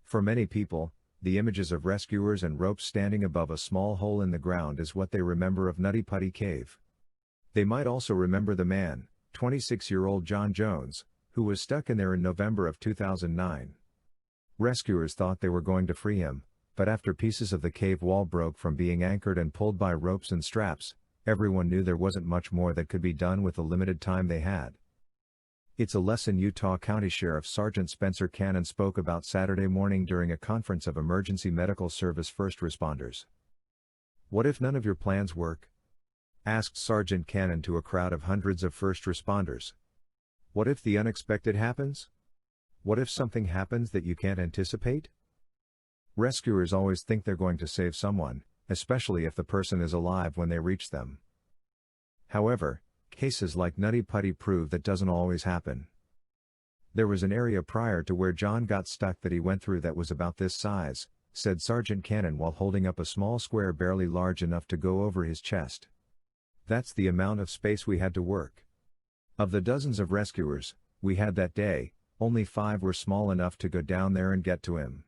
For many people, the images of rescuers and ropes standing above a small hole in the ground is what they remember of Nutty Putty Cave. They might also remember the man, 26-year-old John Jones, who was stuck in there in November of 2009. Rescuers thought they were going to free him, but after pieces of the cave wall broke from being anchored and pulled by ropes and straps, everyone knew there wasn't much more that could be done with the limited time they had. It's a lesson Utah County Sheriff Sergeant Spencer Cannon spoke about Saturday morning during a conference of emergency medical service first responders. "What if none of your plans work?" asked Sergeant Cannon to a crowd of hundreds of first responders. "What if the unexpected happens? What if something happens that you can't anticipate?" Rescuers always think they're going to save someone, especially if the person is alive when they reach them. However, cases like Nutty Putty prove that doesn't always happen. "There was an area prior to where John got stuck that he went through that was about this size," said Sergeant Cannon while holding up a small square barely large enough to go over his chest. "That's the amount of space we had to work. Of the dozens of rescuers we had that day, only 5 were small enough to go down there and get to him."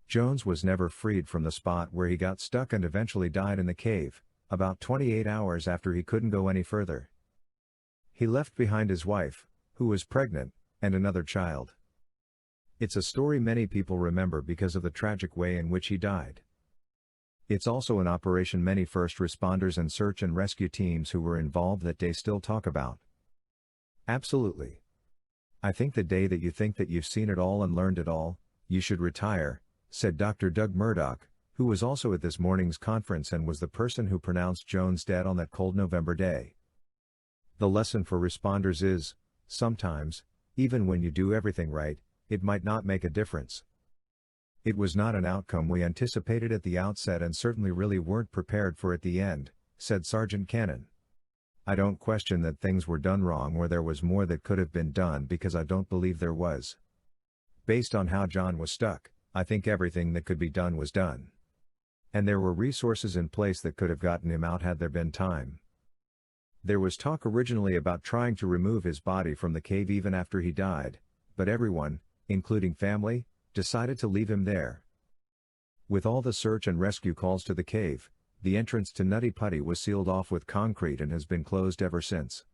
Jones was never freed from the spot where he got stuck and eventually died in the cave, about 28 hours after he couldn't go any further. He left behind his wife, who was pregnant, and another child. It's a story many people remember because of the tragic way in which he died. It's also an operation many first responders and search and rescue teams who were involved that day still talk about. Absolutely. "I think the day that you think that you've seen it all and learned it all, you should retire," said Dr. Doug Murdoch, who was also at this morning's conference and was the person who pronounced Jones dead on that cold November day. The lesson for responders is, sometimes, even when you do everything right, it might not make a difference. "It was not an outcome we anticipated at the outset and certainly really weren't prepared for at the end," said Sergeant Cannon. "I don't question that things were done wrong or there was more that could have been done because I don't believe there was. Based on how John was stuck, I think everything that could be done was done. And there were resources in place that could have gotten him out had there been time. There was talk originally about trying to remove his body from the cave even after he died, but everyone, including family, decided to leave him there. With all the search and rescue calls to the cave, the entrance to Nutty Putty was sealed off with concrete and has been closed ever since.